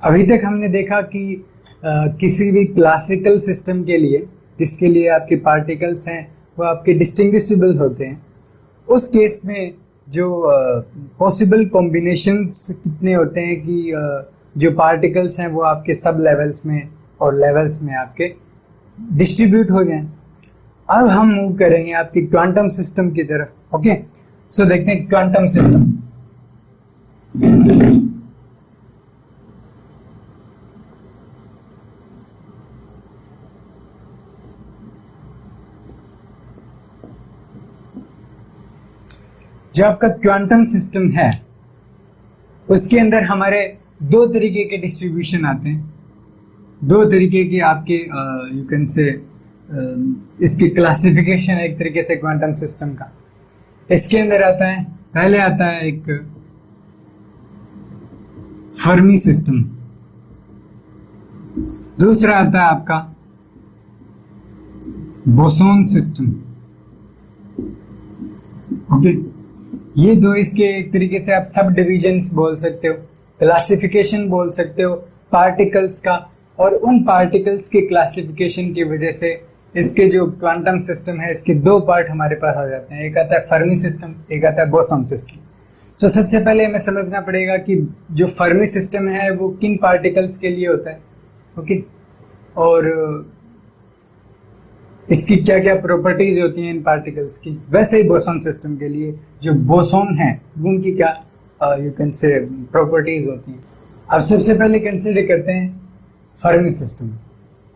अभी तक हमने देखा कि किसी भी क्लासिकल सिस्टम के लिए, जिसके लिए आपके पार्टिकल्स हैं वो आपके डिस्टिंग्विशेबल होते हैं, उस केस में जो पॉसिबल कॉम्बिनेशंस कितने होते हैं कि जो पार्टिकल्स हैं वो आपके सब लेवल्स में और लेवल्स में आपके डिस्ट्रीब्यूट हो जाएं। अब हम मूव करेंगे आपके क्वांटम सिस्टम की तरफ। ओके, सो देखते हैं क्वांटम सिस्टम। जो आपका क्वांटम सिस्टम है उसके अंदर हमारे दो तरीके के डिस्ट्रीब्यूशन आते हैं, दो तरीके के आपके यू कैन से इसकी क्लासिफिकेशन एक तरीके से क्वांटम सिस्टम का। इसके अंदर आता है, पहले आता है एक फर्मी सिस्टम, दूसरा आता है आपका बोसॉन सिस्टम। ओके, ये दो इसके एक तरीके से आप सब डिविजन्स बोल सकते हो, क्लासिफिकेशन बोल सकते हो पार्टिकल्स का, और उन पार्टिकल्स के क्लासिफिकेशन की वजह से इसके जो क्वांटम सिस्टम है इसके दो पार्ट हमारे पास आ जाते हैं, एक आता है फर्मी सिस्टम, एक आता है बोसॉन सिस्टम। सो सबसे पहले हमें समझना पड़ेगा कि जो फर्मी सिस्टम है वो किन पार्टिकल्स के लिए होता है। ओके, और इसकी क्या क्या प्रॉपर्टीज होती हैं इन पार्टिकल्स की। वैसे ही बोसॉन सिस्टम के लिए जो बोसॉन है उनकी क्या यू कैन से प्रॉपर्टीज होती हैं। अब सबसे पहले कंसीडर करते हैं फर्मी सिस्टम।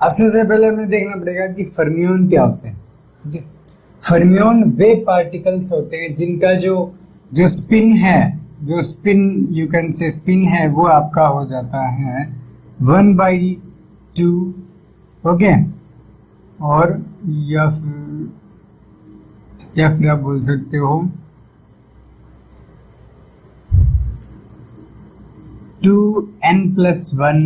अब सबसे पहले हमें देखना पड़ेगा कि फर्मियोन क्या होते हैं। okay? फर्मियोन वे पार्टिकल्स होते हैं जिनका जो स्पिन है, जो स्पिन यू कैन से स्पिन है वो आपका हो जाता है 1/2। ओके, और या फिर आप बोल सकते हो 2n+1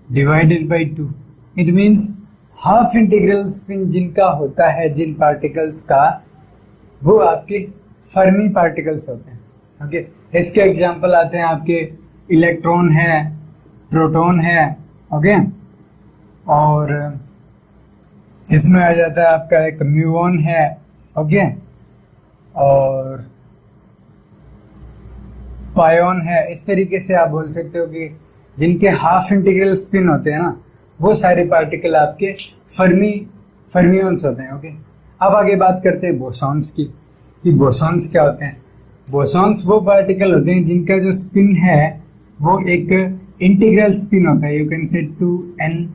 divided by 2। It means half integral spin जिनका होता है जिन पार्टिकल्स का, वो आपके फर्मी पार्टिकल्स होते हैं। ओके, इसके एग्जांपल आते हैं आपके इलेक्ट्रॉन है, प्रोटॉन है। ओके, और इसमें आ जाता है आपका एक म्यूऑन है। ओके, और पायोन है। इस तरीके से आप बोल सकते हो कि जिनके हाफ इंटीग्रल स्पिन होते हैं ना, वो सारे पार्टिकल आपके फर्मियोन्स होते हैं। ओके, अब आगे बात करते हैं बोसॉन्स की, कि बोसॉन्स क्या होते हैं। बोसॉन्स वो पार्टिकल होते हैं जिनका जो स्पिन है वो एक इंटीग्रल स्पिन होता है, यू कैन से 2n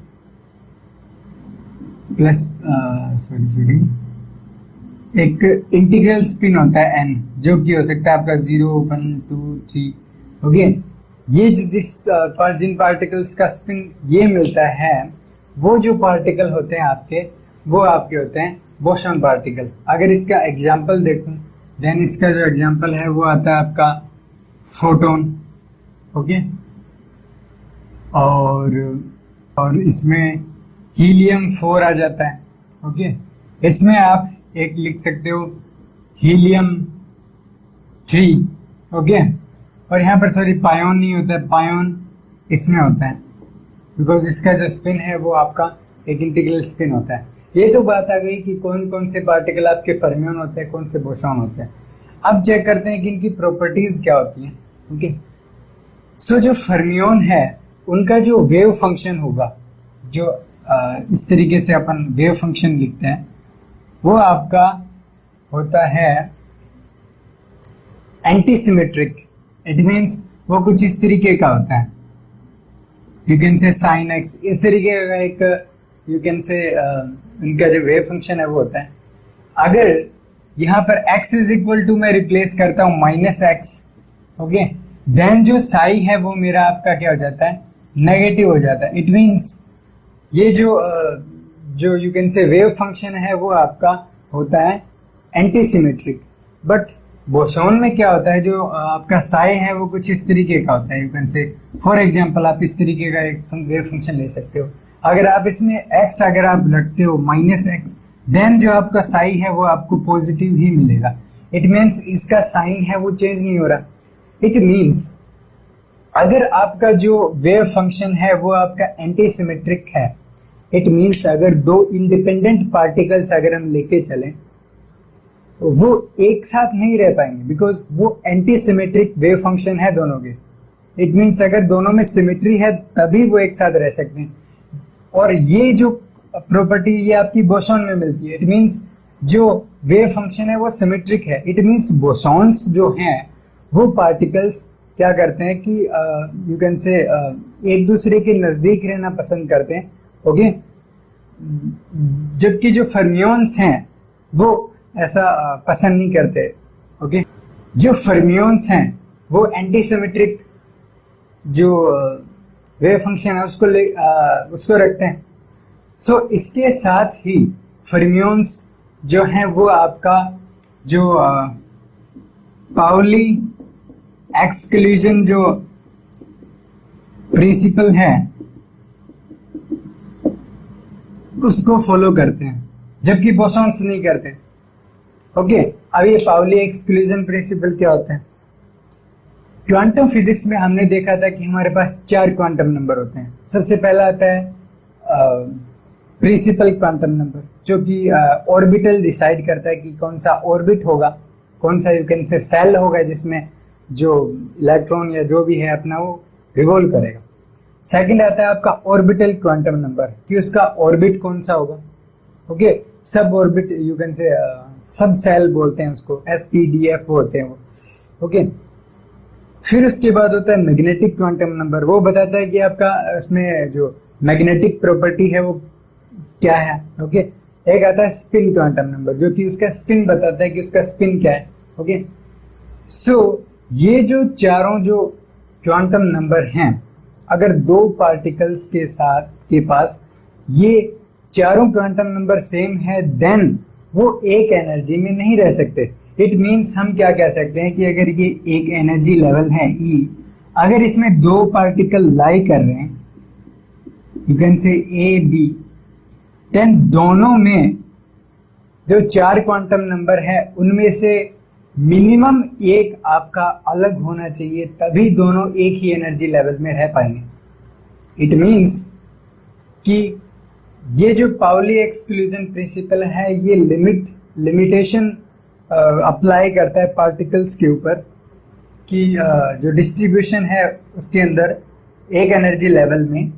प्लस एक इंटीग्रल स्पिन होता है n, जो कि हो सकता है आपका 0, 1, 2, 3। ओके, ये जिन पार्टिकल्स का स्पिन ये मिलता है, वो जो पार्टिकल होते हैं आपके, वो आपके होते हैं बोसॉन पार्टिकल। अगर इसका एग्जांपल देखूं, देन इसका जो एग्जांपल है वो आता है आपका फोटोन। ओके, और इसमें हीलियम 4 आ जाता है। ओके, इसमें आप एक लिख सकते हो हीलियम 3। ओके, और यहाँ पर सॉरी पायोन नहीं होता है, पायोन इसमें होता है, बिकॉज इसका जो स्पिन है वो आपका एक इंटीग्रल स्पिन होता है। ये तो बात आ गई कि कौन कौन से पार्टिकल आपके फर्मियोन होते हैं, कौन से बोसॉन होते हैं। अब चेक करते हैं कि इनकी प्रॉपर्टीज क्या होती हैं। ओके, सो जो फर्मियोन है उनका जो वेव फंक्शन होगा, जो इस तरीके से अपन वेव फंक्शन लिखते हैं, वो आपका होता है एंटीसिमेट्रिक। इट मीन्स वो कुछ इस तरीके का होता है, यू कैन से साइन एक्स, इस तरीके का एक यू कैन से उनका जो वेव फंक्शन है वो होता है। अगर यहाँ पर x इज इक्वल टू मैं रिप्लेस करता हूँ -x, ओके, देन जो साई है वो मेरा आपका क्या हो जाता है, नेगेटिव हो जाता है। इट मीन्स ये जो यू कैन से वेव फंक्शन है वो आपका होता है एंटीसिमेट्रिक। बट बोसॉन में क्या होता है, जो आपका साई है वो कुछ इस तरीके का होता है, यू कैन से फॉर एग्जांपल आप इस तरीके का एक वेव फंक्शन ले सकते हो। अगर आप इसमें x अगर आप रखते हो -x, देन जो आपका साई है वो आपको पॉजिटिव ही मिलेगा। इट मीन्स इसका साइन है वो चेंज नहीं हो रहा। इट मीन्स अगर आपका जो वेव फंक्शन है वो आपका एंटी सिमेट्रिक है, इट मीन्स अगर दो इंडिपेंडेंट पार्टिकल्स अगर हम लेके चलें वो एक साथ नहीं रह पाएंगे, बिकॉज वो एंटी सिमेट्रिक वेव फंक्शन है दोनों के। इट मीन्स अगर दोनों में सिमेट्री है तभी वो एक साथ रह सकते हैं। और ये जो प्रॉपर्टी ये आपकी बोसॉन में मिलती है। इट मीन्स जो वेव फंक्शन है वो सिमेट्रिक है। इट मीन्स बोसॉन्स जो हैं वो पार्टिकल्स क्या करते हैं कि यू कैन से एक दूसरे के नजदीक रहना पसंद करते हैं, ओके। जबकि जो फर्मियोन्स हैं वो ऐसा पसंद नहीं करते, ओके। जो फर्मियोन्स हैं वो एंटी सिमेट्रिक जो वेव फंक्शन है उसको रखते हैं। सो इसके साथ ही फर्मियोन्स जो हैं वो आपका जो पाउली एक्सक्लूजन जो प्रिंसिपल है उसको फॉलो करते हैं, जबकि बोसॉन्स नहीं करते, ओके। अब ये पाउली एक्सक्लूजन प्रिंसिपल क्या होता है? क्वांटम फिजिक्स में हमने देखा था कि हमारे पास 4 क्वांटम नंबर होते हैं। सबसे पहला आता है प्रिंसिपल क्वांटम नंबर, जो कि ऑर्बिटल डिसाइड करता है कि कौन सा ऑर्बिट होगा, कौन सा यू कैन से सेल होगा जिसमें जो इलेक्ट्रॉन या जो भी है अपना वो रिवॉल्व करेगा। सेकंड आता है आपका ऑर्बिटल क्वांटम नंबर, कि उसका ऑर्बिट कौन सा होगा, ओके। सब ऑर्बिट यू कैन से सब सेल बोलते हैं उसको, SPDF होते हैं वो, ओके। फिर उसके बाद होता है मैग्नेटिक क्वांटम नंबर, वो बताता है कि आपका उसमें जो मैग्नेटिक प्रॉपर्टी है वो क्या है, ओके। एक आता है स्पिन क्वांटम नंबर, जो कि उसका स्पिन बताता है कि उसका स्पिन क्या है, ओके। सो ये जो चारों जो क्वांटम नंबर हैं, अगर दो पार्टिकल्स के पास ये चारों क्वांटम नंबर सेम है, देन वो एक एनर्जी में नहीं रह सकते। इट मीन्स हम क्या कह सकते हैं कि अगर ये एक एनर्जी लेवल है E, अगर इसमें दो पार्टिकल लाई कर रहे हैं, you can say A B, then दोनों में जो 4 क्वांटम नंबर है उनमें से मिनिमम एक आपका अलग होना चाहिए, तभी दोनों एक ही एनर्जी लेवल में रह पाएंगे। इट मीन्स कि ये जो पाउली एक्सक्लूजन प्रिंसिपल है ये लिमिटेशन अप्लाई करता है पार्टिकल्स के ऊपर कि जो डिस्ट्रीब्यूशन है उसके अंदर एक एनर्जी लेवल में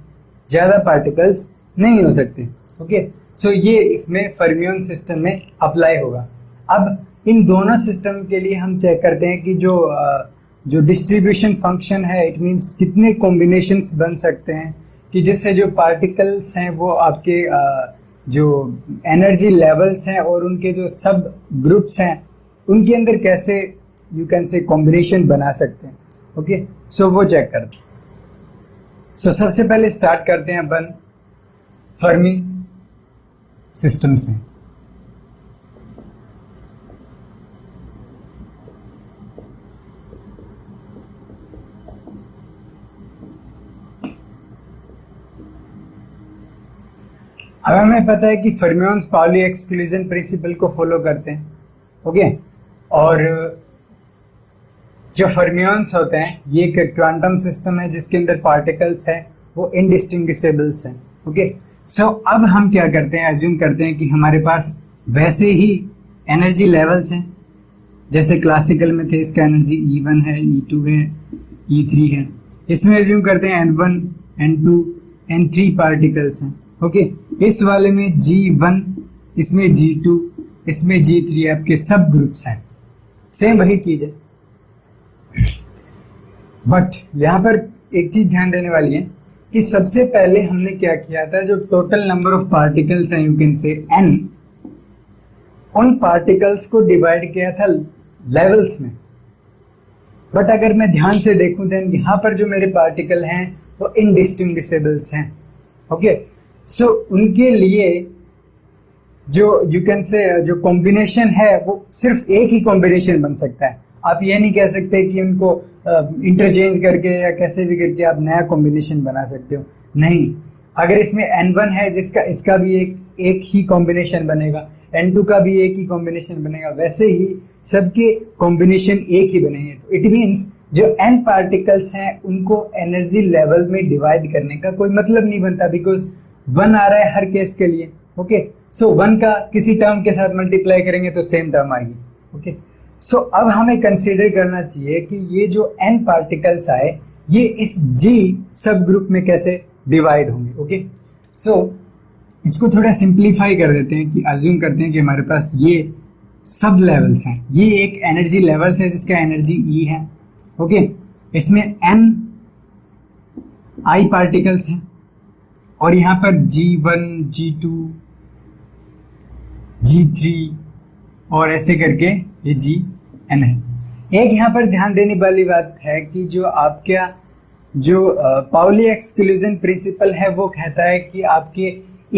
ज्यादा पार्टिकल्स नहीं हो सकते, ओके। सो ये इसमें फर्मियोन सिस्टम में अप्लाई होगा। अब इन दोनों सिस्टम के लिए हम चेक करते हैं कि जो डिस्ट्रीब्यूशन फंक्शन है, इट मींस कितने कॉम्बिनेशंस बन सकते हैं कि जिससे जो पार्टिकल्स हैं वो आपके जो एनर्जी लेवल्स हैं और उनके जो सब ग्रुप्स हैं उनके अंदर कैसे यू कैन से कॉम्बिनेशन बना सकते हैं, ओके। सो वो चेक करते हैं। सो सबसे पहले स्टार्ट करते हैं अपन फर्मी सिस्टम से। अब हमें पता है कि फर्मियोन्स पाउली एक्सक्लूजन प्रिंसिपल को फॉलो करते हैं, ओके। और जो फर्मियोन्स होते हैं ये एक क्वांटम सिस्टम है जिसके अंदर पार्टिकल्स हैं वो इनडिस्टिंग्विशेबल्स हैं, ओके। सो अब हम क्या करते हैं, अज्यूम करते हैं कि हमारे पास वैसे ही एनर्जी लेवल्स हैं जैसे क्लासिकल में थे। इसका एनर्जी E1 है, E2 है, E3 है। इसमें अज्यूम करते हैं N1 N2 N3 पार्टिकल्स हैं, ओके। इस वाले में G1, इसमें G2, इसमें G3 आपके सब ग्रुप्स हैं। सेम वही चीज है, बट यहां पर एक चीज ध्यान देने वाली है कि सबसे पहले हमने क्या किया था, जो टोटल नंबर ऑफ पार्टिकल्स हैं यू कैन से N, उन पार्टिकल्स को डिवाइड किया था लेवल्स में। बट अगर मैं ध्यान से देखूं देन यहां पर जो मेरे पार्टिकल हैं वो इनडिस्टिंग्विशेबल्स हैं, ओके। सो उनके लिए जो यू कैन से जो कॉम्बिनेशन है वो सिर्फ एक ही कॉम्बिनेशन बन सकता है। आप ये नहीं कह सकते कि उनको इंटरचेंज करके या कैसे भी करके आप नया कॉम्बिनेशन बना सकते हो, नहीं। अगर इसमें N1 है जिसका इसका भी एक ही कॉम्बिनेशन बनेगा, N2 का भी एक ही कॉम्बिनेशन बनेगा, वैसे ही सबके कॉम्बिनेशन एक ही बनेंगे। तो इट मीन्स जो n पार्टिकल्स हैं उनको एनर्जी लेवल में डिवाइड करने का कोई मतलब नहीं बनता, बिकॉज 1 आ रहा है हर केस के लिए। ओके, सो 1 का किसी टर्म के साथ मल्टीप्लाई करेंगे तो सेम टर्म आएगी। ओके, सो अब हमें कंसीडर करना चाहिए कि ये जो n पार्टिकल्स आए ये इस G सब ग्रुप में कैसे डिवाइड होंगे। ओके, सो इसको थोड़ा सिंप्लीफाई कर देते हैं कि अज्यूम करते हैं कि हमारे पास ये सब लेवल्स हैं, ये एक एनर्जी लेवल्स है जिसका एनर्जी E है। ओके, इसमें n I पार्टिकल्स हैं और यहां पर G1, G2, G3 और ऐसे करके ये Gn है। एक यहां पर ध्यान देने वाली बात है कि जो आपका जो पाउली एक्सक्लूजन प्रिंसिपल है वो कहता है कि आपके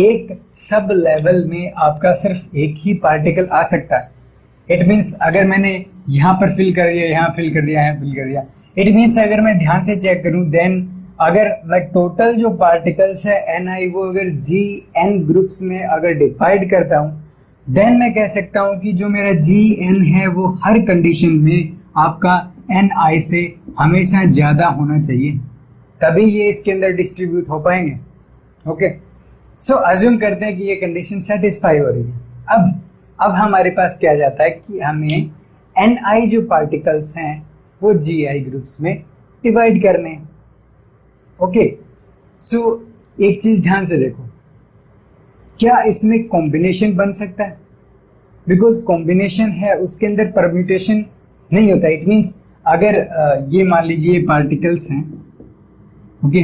एक सब लेवल में आपका सिर्फ एक ही पार्टिकल आ सकता है। इट मीन्स अगर मैंने यहां पर फिल कर दिया, यहां फिल कर दिया, यहां फिल कर दिया, इट मीन्स अगर मैं ध्यान से चेक करूं देन अगर मैं टोटल जो पार्टिकल्स है Ni वो अगर Gn ग्रुप्स में अगर डिवाइड करता हूं देन मैं कह सकता हूं कि जो मेरा Gn है वो हर कंडीशन में आपका Ni से हमेशा ज्यादा होना चाहिए, तभी ये इसके अंदर डिस्ट्रीब्यूट हो पाएंगे। ओके, सो अज्यूम करते हैं कि ये कंडीशन सेटिस्फाई हो रही है। अब हमारे पास क्या जाता है कि हमें Ni जो पार्टिकल्स हैं वो Gi ग्रुप्स में डिवाइड करने हैं। ओके, सो एक चीज ध्यान से देखो, क्या इसमें कॉम्बिनेशन बन सकता है? बिकॉज कॉम्बिनेशन है उसके अंदर परम्यूटेशन नहीं होता। इट मीन्स अगर ये मान लीजिए पार्टिकल्स हैं, ओके,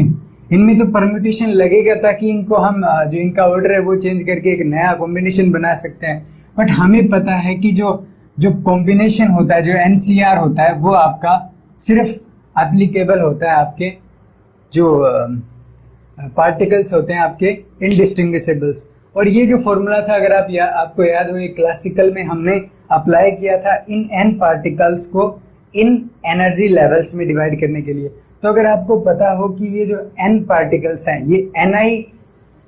इनमें तो परम्यूटेशन लगेगा ताकि इनको हम जो इनका ऑर्डर है वो चेंज करके एक नया कॉम्बिनेशन बना सकते हैं। बट हमें पता है कि जो कॉम्बिनेशन होता है, जो NCR होता है, वो आपका सिर्फ एप्लीकेबल होता है आपके जो पार्टिकल्स होते हैं आपके इनडिस्टिंग्विशेबल्स। और ये जो फॉर्मूला था अगर आपको याद हो, ये क्लासिकल में हमने अप्लाई किया था इन n पार्टिकल्स को इन एनर्जी लेवल्स में डिवाइड करने के लिए। तो अगर आपको पता हो कि ये जो n पार्टिकल्स हैं, ये Ni,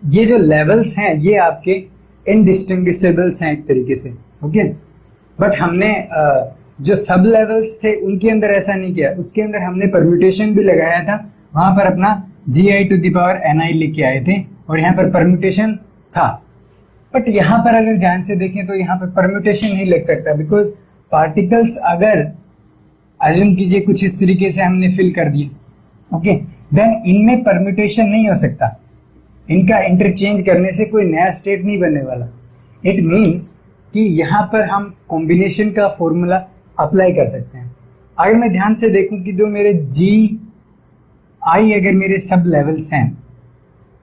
ये जो लेवल्स हैं ये आपके इनडिस्टिंग्विशेबल्स हैं एक तरीके से। ओके, बट हमने जो सब लेवल्स थे उनके अंदर ऐसा नहीं किया, उसके अंदर हमने परम्यूटेशन भी लगाया था, वहां पर अपना Gi⁻Ni लेके आए थे और यहाँ पर परम्यूटेशन था। बट यहाँ पर अगर ध्यान से देखें तो यहाँ पर परम्यूटेशन नहीं लग सकता, बिकॉज पार्टिकल्स अगर अज्यूम कीजिए कुछ इस तरीके से हमने फिल कर दिए, ओके, देन इनमें परम्यूटेशन नहीं हो सकता, इनका इंटरचेंज करने से कोई नया स्टेट नहीं बनने वाला। इट मीन्स कि यहाँ पर हम कॉम्बिनेशन का फॉर्मूला अप्लाई कर सकते हैं। अगर मैं ध्यान से देखूं कि जो मेरे Gi अगर मेरे सब लेवल्स हैं,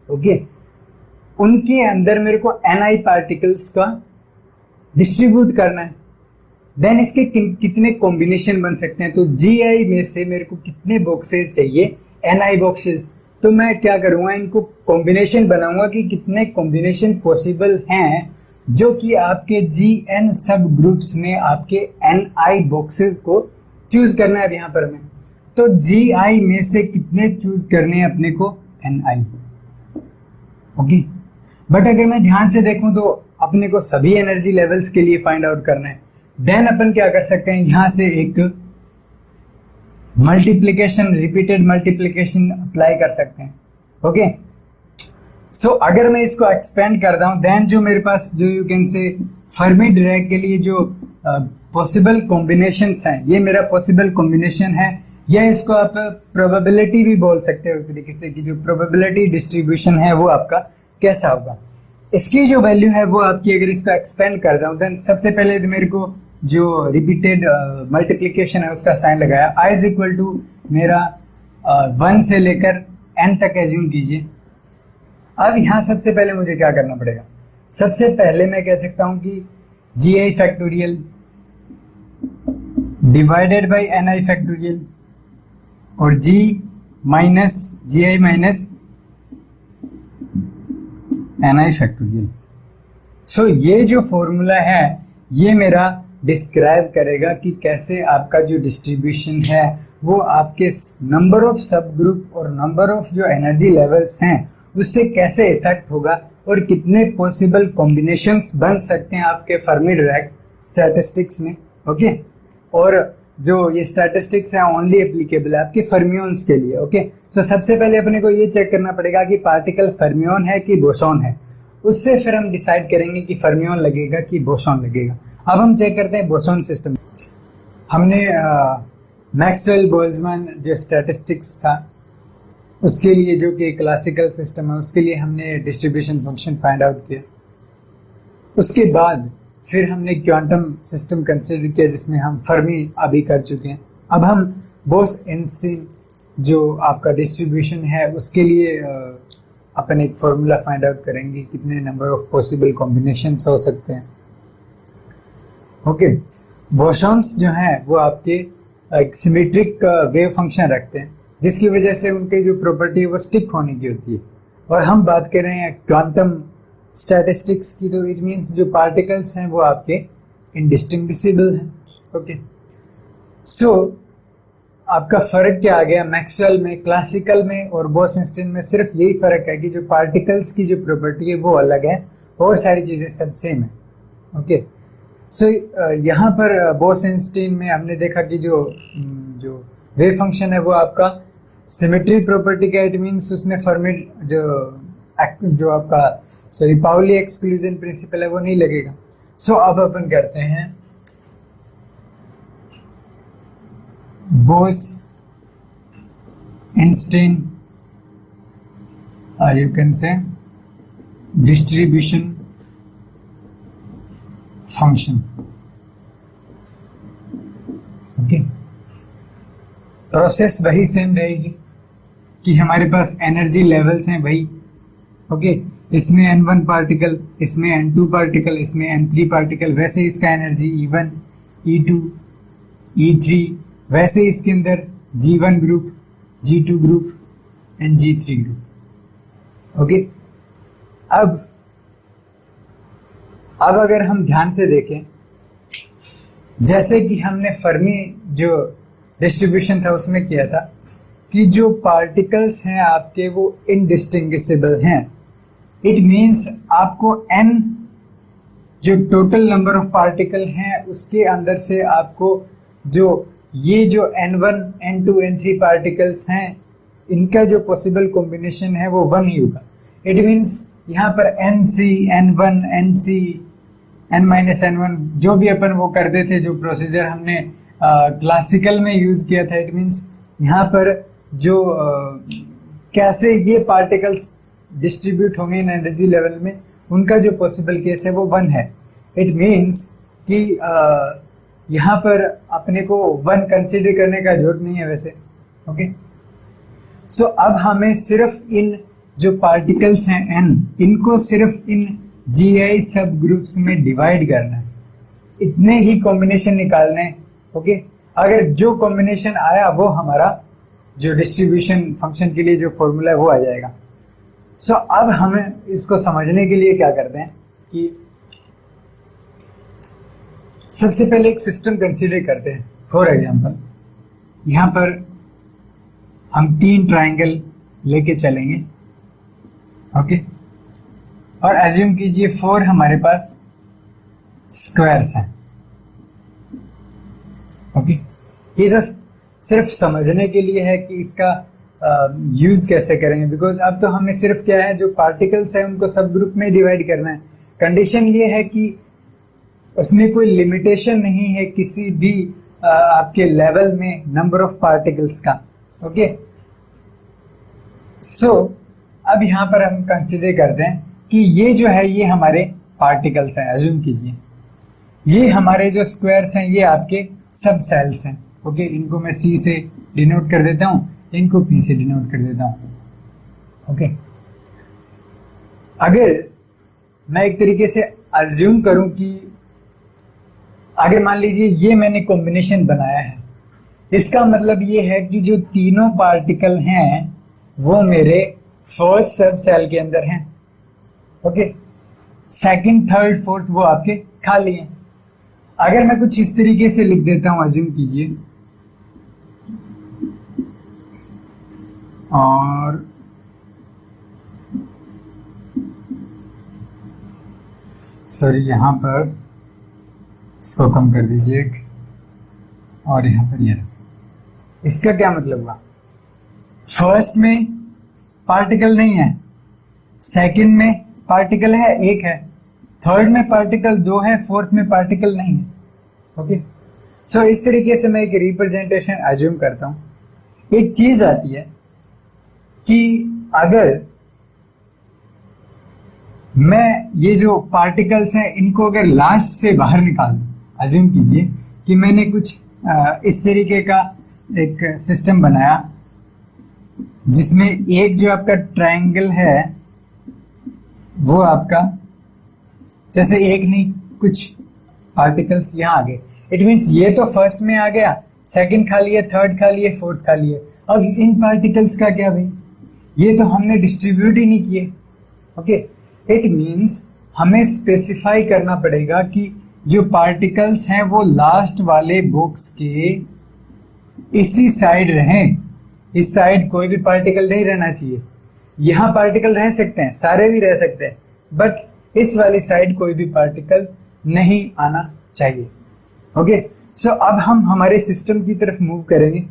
ओके, उनके अंदर मेरे को Ni पार्टिकल्स का डिस्ट्रीब्यूट करना है, देन इसके कितने कॉम्बिनेशन बन सकते हैं। तो Gi में से मेरे को कितने बॉक्सेस चाहिए, Ni बॉक्सेस, तो मैं क्या करूंगा, इनको कॉम्बिनेशन बनाऊंगा कि कितने कॉम्बिनेशन पॉसिबल हैं जो कि आपके Gn सब ग्रुप्स में आपके Ni बॉक्सेस को चूज करना है। यहाँ पर मैं तो Gi में से कितने चूज करने हैं अपने को, Ni। ओके, बट अगर मैं ध्यान से देखूं तो अपने को सभी एनर्जी लेवल्स के लिए फाइंड आउट करना है। देन अपन क्या कर सकते हैं, यहां से एक मल्टीप्लीकेशन, रिपीटेड मल्टीप्लीकेशन अप्लाई कर सकते हैं। ओके, सो अगर मैं इसको एक्सपेंड करता हूं देन जो मेरे पास जो यू कैन से फर्मी डिराक के लिए जो पॉसिबल कॉम्बिनेशंस हैं, ये मेरा पॉसिबल कॉम्बिनेशन है, या इसको आप प्रोबेबिलिटी भी बोल सकते हो एक तरीके से कि जो प्रोबेबिलिटी डिस्ट्रीब्यूशन है वो आपका कैसा होगा। इसकी जो वैल्यू है वो आपकी, अगर इसको एक्सपेंड करता हूं देन सबसे पहले तो मेरे को जो रिपीटेड मल्टीप्लीकेशन है उसका साइन लगाया, i इज इक्वल टू मेरा 1 से लेकर n तक एज्यूम कीजिए। अब यहां सबसे पहले मुझे क्या करना पड़ेगा, सबसे पहले मैं कह सकता हूं कि Gi factorial divided by Ni factorial और Gi माइनस Ni फैक्टोरियल। सो ये जो फॉर्मूला है ये मेरा डिस्क्राइब करेगा कि कैसे आपका जो डिस्ट्रीब्यूशन है वो आपके नंबर ऑफ सब ग्रुप और नंबर ऑफ जो एनर्जी लेवल्स हैं उससे कैसे इफेक्ट होगा और कितने पॉसिबल कॉम्बिनेशंस बन सकते हैं आपके फर्मी डिराक स्टैटिस्टिक्स में। ओके, और जो ये स्टैटिस्टिक्स है ओनली एप्लीकेबल है आपके फर्मियोन्स के लिए। ओके, सो सबसे पहले अपने को ये चेक करना पड़ेगा कि पार्टिकल फर्मियोन है कि बोसॉन है, उससे फिर हम डिसाइड करेंगे कि फर्मियोन लगेगा कि बोसॉन लगेगा। अब हम चेक करते हैं बोसॉन सिस्टम। हमने मैक्सवेल बोल्ट्जमैन जो स्टैटिस्टिक्स था उसके लिए, जो कि क्लासिकल सिस्टम है, उसके लिए हमने डिस्ट्रीब्यूशन फंक्शन फाइंड आउट किया। उसके बाद फिर हमने क्वांटम सिस्टम कंसिडर किया जिसमें हम फर्मी अभी कर चुके हैं। अब हम बोस-आइंस्टीन जो आपका डिस्ट्रीब्यूशन है उसके लिए अपन एक फॉर्मूला फाइंड आउट करेंगे, कितने नंबर ऑफ पॉसिबल कॉम्बिनेशंस हो सकते हैं। ओके, बोसॉन्स जो हैं वो आपके एक सिमेट्रिक वेव फंक्शन रखते हैं जिसकी वजह से उनके जो प्रॉपर्टी है वो स्टिक होने की होती है। और हम बात कर रहे हैं क्वांटम स्टैटिस्टिक्स की, तो इट मीन्स जो पार्टिकल्स हैं वो आपके इंडिस्टिंग्विशिबल हैं। ओके, सो आपका फर्क क्या आ गया मैक्सवेल में, क्लासिकल में और बोस-आइंस्टीन में? सिर्फ यही फर्क है कि जो पार्टिकल्स की जो प्रॉपर्टी है वो अलग है और सारी चीजें सब सेम है। ओके, सो यहाँ पर बोस-आइंस्टीन में हमने देखा कि जो वेव फंक्शन है वो आपका सिमेट्री प्रॉपर्टी का, इट मीन्स उसमें फर्मी जो आपका पाउली एक्सक्लूजन प्रिंसिपल है वो नहीं लगेगा। सो अब अपन करते हैं बोस-आइंस्टीन यू कैन से डिस्ट्रीब्यूशन फंक्शन। ओके, प्रोसेस वही सेम रहेगी कि हमारे पास एनर्जी लेवल्स हैं वही। ओके, इसमें N1 पार्टिकल, इसमें N2 पार्टिकल, इसमें N3 पार्टिकल, वैसे इसका एनर्जी E1, E2, E3, वैसे इसके अंदर G1 group, G2 group and G3 group. Okay, अब अगर हम ध्यान से देखें, जैसे कि हमने फर्मी जो डिस्ट्रीब्यूशन था उसमें किया था कि जो पार्टिकल्स हैं आपके वो इनडिस्टिंग्विशिबल हैं। इट मीन्स आपको n जो टोटल नंबर ऑफ पार्टिकल हैं उसके अंदर से आपको जो N1, N2, N3 पार्टिकल्स हैं इनका जो पॉसिबल कॉम्बिनेशन है वो 1 ही होगा। इट मीन्स यहाँ पर NC, N1, NC, N-N1 जो भी अपन वो करते थे, जो प्रोसीजर हमने क्लासिकल में यूज किया था, इट मीन्स यहाँ पर जो कैसे ये पार्टिकल्स डिस्ट्रीब्यूट होंगे इन एनर्जी लेवल में, उनका जो पॉसिबल केस है वो 1 है। इट मीन्स कि यहाँ पर अपने को 1 कंसीडर करने का जरूरत नहीं है वैसे। ओके, सो अब हमें सिर्फ इन जो पार्टिकल्स हैं n, इनको सिर्फ इन GI सब ग्रुप्स में डिवाइड करना है, इतने ही कॉम्बिनेशन निकालने हैं। ओके, अगर जो कॉम्बिनेशन आया वो हमारा जो डिस्ट्रीब्यूशन फंक्शन के लिए जो फॉर्मूला है वो आ जाएगा। सो अब हमें इसको समझने के लिए क्या करते हैं कि सबसे पहले एक सिस्टम कंसीडर करते हैं। फॉर एग्जांपल यहां पर हम 3 ट्रायंगल लेके चलेंगे। ओके, और एज्यूम कीजिए 4 हमारे पास स्क्वायर्स हैं। ओके, ये जस्ट सिर्फ समझने के लिए है कि इसका यूज कैसे करेंगे, बिकॉज अब तो हमें सिर्फ क्या है, जो पार्टिकल्स है उनको सब ग्रुप में डिवाइड करना है। कंडीशन ये है कि उसमें कोई लिमिटेशन नहीं है किसी भी आपके लेवल में नंबर ऑफ पार्टिकल्स का। ओके, सो अब यहां पर हम कंसीडर करते हैं कि ये जो है ये हमारे पार्टिकल्स हैं। एज्यूम कीजिए ये हमारे जो स्क्वायर्स हैं ये आपके सब सेल्स हैं। ओके, इनको मैं C से डिनोट कर देता हूं, इनको P से डिनोट कर देता हूं। ओके, अगर मैं एक तरीके से अज्यूम करूं कि अगर मान लीजिए ये मैंने कॉम्बिनेशन बनाया है, इसका मतलब ये है कि जो तीनों पार्टिकल हैं वो मेरे फर्स्ट सब सेल के अंदर हैं। ओके, सेकंड, थर्ड, फोर्थ वो आपके खाली हैं। अगर मैं कुछ इस तरीके से लिख देता हूं, अज्यूम कीजिए, और सॉरी यहां पर इसको कम कर दीजिए, और यहाँ पर ये रहा। इसका क्या मतलब हुआ? फर्स्ट में पार्टिकल नहीं है, सेकंड में पार्टिकल है, एक है, थर्ड में पार्टिकल दो है, फोर्थ में पार्टिकल नहीं है। ओके, सो इस तरीके से मैं एक रिप्रेजेंटेशन अज्यूम करता हूं। एक चीज आती है कि अगर मैं ये जो पार्टिकल्स हैं इनको अगर लास्ट से बाहर निकाल दूं, अज्यूम कीजिए कि मैंने कुछ इस तरीके का एक सिस्टम बनाया जिसमें एक जो आपका ट्रायंगल है वो आपका जैसे एक नहीं कुछ पार्टिकल्स यहां आ गए। इट मीन्स ये तो फर्स्ट में आ गया, सेकंड खाली है, थर्ड खाली है, फोर्थ खाली है। अब इन पार्टिकल्स का क्या भाई? ये तो हमने डिस्ट्रीब्यूट ही नहीं किए। ओके, इट मीन्स हमें स्पेसिफाई करना पड़ेगा कि जो पार्टिकल्स हैं वो लास्ट वाले बॉक्स के इसी साइड रहें। इस साइड कोई भी पार्टिकल नहीं रहना चाहिए। यहां पार्टिकल रह सकते हैं, सारे भी रह सकते हैं, बट इस वाली साइड कोई भी पार्टिकल नहीं आना चाहिए। ओके, सो अब हम हमारे सिस्टम की तरफ मूव करेंगे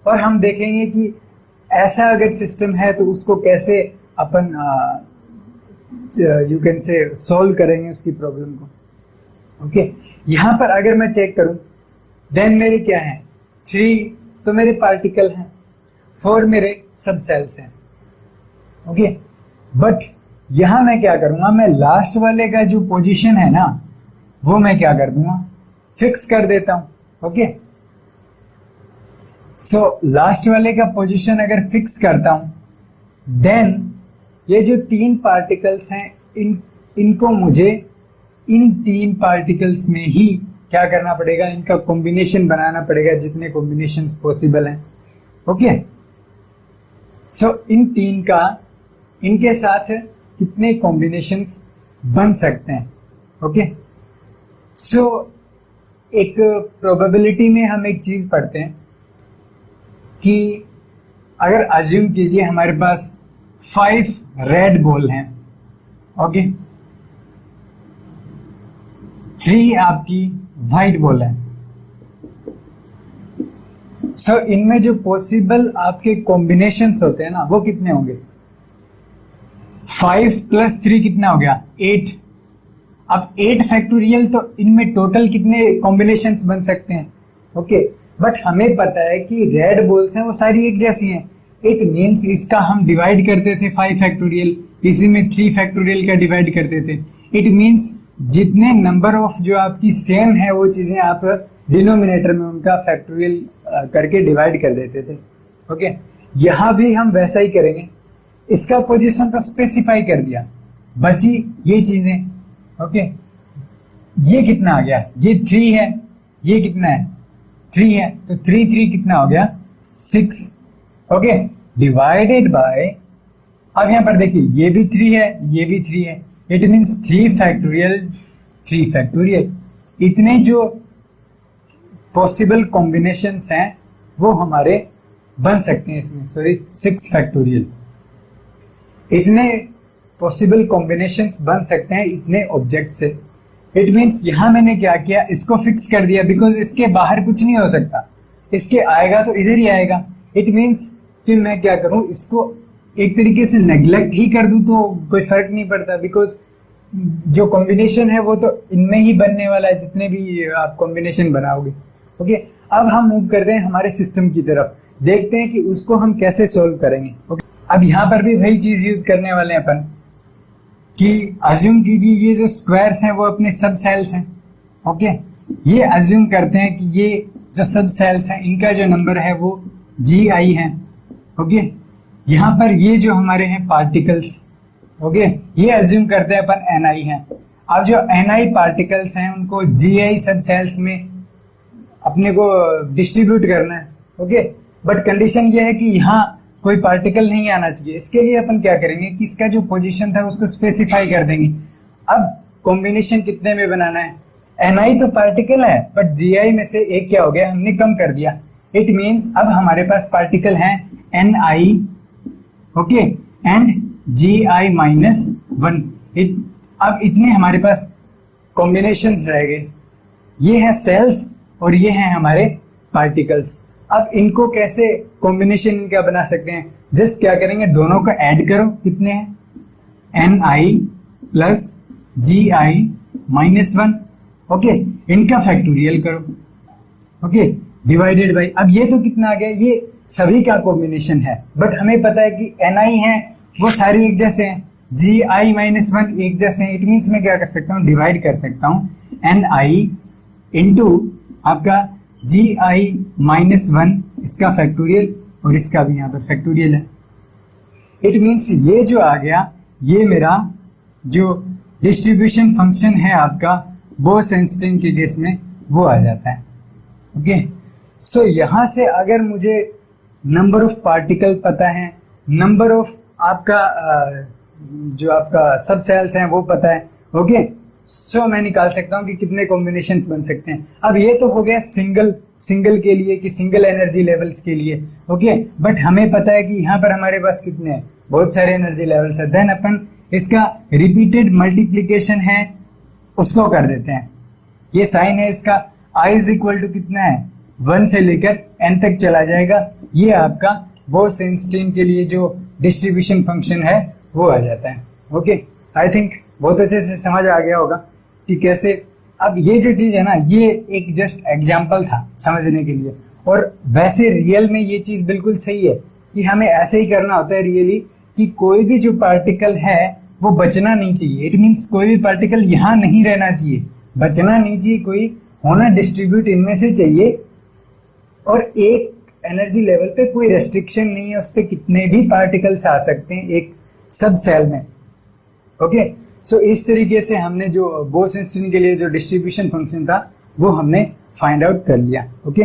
और हम देखेंगे कि ऐसा अगर सिस्टम है तो उसको कैसे अपन यू कैन से सॉल्व करेंगे उसकी प्रॉब्लम को। ओके, यहां पर अगर मैं चेक करूं देन मेरे क्या है, 3 तो मेरे पार्टिकल हैं, 4 मेरे सब सेल्स हैं। ओके, बट यहां मैं क्या करूंगा, मैं लास्ट वाले का जो पोजीशन है ना वो मैं क्या कर दूंगा, फिक्स कर देता हूं। ओके, सो लास्ट वाले का पोजीशन अगर फिक्स करता हूं देन ये जो 3 पार्टिकल्स हैं इनको मुझे इन 3 पार्टिकल्स में ही क्या करना पड़ेगा, इनका कॉम्बिनेशन बनाना पड़ेगा जितने कॉम्बिनेशंस पॉसिबल हैं। ओके, सो इन 3 का इनके साथ कितने कॉम्बिनेशंस बन सकते हैं। ओके, सो एक प्रोबेबिलिटी में हम एक चीज पढ़ते हैं कि अगर अज्यूम कीजिए हमारे पास 5 रेड बॉल हैं, ओके, 3 आपकी व्हाइट बॉल है। सो इनमें जो पॉसिबल आपके कॉम्बिनेशंस होते हैं ना वो कितने होंगे, 5 + 3 कितना हो गया, 8। अब 8 फैक्टोरियल तो इनमें टोटल कितने कॉम्बिनेशंस बन सकते हैं। ओके, बट हमें पता है कि रेड बॉल्स हैं वो सारी एक जैसी हैं। इट मीन्स इसका हम डिवाइड करते थे 5 फैक्टोरियल, इसी में 3 फैक्टोरियल का डिवाइड करते थे। इट मीन्स जितने नंबर ऑफ जो आपकी सेम है वो चीजें आप डिनोमिनेटर में उनका फैक्टोरियल करके डिवाइड कर देते थे। ओके, यहां भी हम वैसा ही करेंगे। इसका पोजीशन तो स्पेसिफाई कर दिया, बची ये चीजें। ओके, ये कितना आ गया, ये 3 है, ये कितना है, 3 है, तो 3 3 कितना हो गया, 6। ओके, डिवाइडेड बाय, अब यहां पर देखिए ये भी 3 है, ये भी 3 है। It means 3 factorial 3 factorial. इतने जो पॉसिबल कॉम्बिनेशंस हैं वो हमारे बन सकते हैं इसमें, सॉरी 6 फैक्टोरियल। इतने पॉसिबल कॉम्बिनेशंस बन सकते हैं इतने ऑब्जेक्ट से। इट मीन्स यहां मैंने क्या किया, इसको फिक्स कर दिया बिकॉज इसके बाहर कुछ नहीं हो सकता, इसके आएगा तो इधर ही आएगा। इट मीन्स कि मैं क्या करूं, इसको एक तरीके से नेग्लेक्ट ही कर दूं तो कोई फर्क नहीं पड़ता, बिकॉज जो कॉम्बिनेशन है वो तो इनमें ही बनने वाला है जितने भी आप कॉम्बिनेशन बनाओगे। ओके, अब हम मूव करते हैं हमारे सिस्टम की तरफ, देखते हैं कि उसको हम कैसे सोल्व करेंगे। ओके, अब यहां पर भी वही चीज यूज करने वाले हैं अपन कि अज्यूम कीजिए ये जो स्क्वायर्स हैं वो अपने सब सेल्स हैं। ओके, ये अज्यूम करते हैं कि ये जो सब सेल्स हैं इनका जो नंबर है वो GI है। ओके, यहां पर ये जो हमारे हैं पार्टिकल्स, ओके, ये अज्यूम करते हैं अपन NI है। अब जो NI पार्टिकल्स हैं उनको GI सब सेल्स में अपने को डिस्ट्रीब्यूट करना है। ओके, बट कंडीशन ये है कि यहाँ कोई पार्टिकल नहीं आना चाहिए। इसके लिए अपन क्या करेंगे कि इसका जो पोजीशन था उसको स्पेसिफाई कर देंगे। अब कॉम्बिनेशन कितने में बनाना है, NI तो पार्टिकल है बट GI में से एक क्या हो गया, हमने कम कर दिया। इट मीन्स अब हमारे पास पार्टिकल हैं NI, ओके, एंड GI -1। अब इतने हमारे पास कॉम्बिनेशंस रह गए, ये है सेल्स और ये है हमारे पार्टिकल्स। अब इनको कैसे कॉम्बिनेशन इनका बना सकते हैं, जस्ट क्या करेंगे, दोनों को ऐड करो, कितने हैं Ni प्लस Gi-1, ओके, इनका फैक्टोरियल करो, ओके, डिवाइडेड बाई, अब ये तो कितना आ गया, ये सभी का कॉम्बिनेशन है, बट हमें पता है कि Ni है वो सारे एक जैसे हैं, Gi-1 एक जैसे हैं, इट मीन्स मैं क्या कर सकता हूँ, डिवाइड कर सकता हूँ Ni इंटू आपका Gi-1 इसका फैक्टोरियल और इसका भी यहाँ पर फैक्टोरियल है। इट मीन्स ये जो आ गया, ये मेरा जो डिस्ट्रीब्यूशन फंक्शन है आपका बोस-आइंस्टाइन के केस में वो आ जाता है। ओके, सो यहां से अगर मुझे नंबर ऑफ पार्टिकल पता है, नंबर ऑफ आपका जो आपका सब सेल्स हैं वो पता है, ओके, सो मैं निकाल सकता हूं कि कितने कॉम्बिनेशन बन सकते हैं। अब ये तो हो गया सिंगल के लिए कि सिंगल एनर्जी लेवल्स के लिए, ओके, बट हमें पता है कि यहाँ पर हमारे पास कितने हैं, बहुत सारे एनर्जी लेवल्स है, देन अपन इसका रिपीटेड मल्टीप्लीकेशन है उसको कर देते हैं। ये साइन है इसका, I इज इक्वल टू कितना है, 1 से लेकर n तक चला जाएगा, ये आपका बोस-आइंस्टाइन के लिए जो डिस्ट्रीब्यूशन फंक्शन है वो आ जाता है। ओके, आई थिंक बहुत अच्छे से समझ आ गया होगा कि कैसे। अब ये जो चीज है ना, ये एक जस्ट एग्जाम्पल था समझने के लिए, और वैसे रियल में ये चीज बिल्कुल सही है कि हमें ऐसे ही करना होता है रियली, कि कोई भी जो पार्टिकल है वो बचना नहीं चाहिए। इट मीन्स कोई भी पार्टिकल यहाँ नहीं रहना चाहिए, बचना नहीं चाहिए, कोई होना डिस्ट्रीब्यूट इनमें से चाहिए, और एक एनर्जी लेवल पे कोई रेस्ट्रिक्शन नहीं है, उस पर कितने भी पार्टिकल्स आ सकते हैं एक सब सेल में। ओके, सो इस तरीके से हमने जो बोस-आइंस्टाइन के लिए जो डिस्ट्रीब्यूशन फंक्शन था वो हमने फाइंड आउट कर लिया। ओके।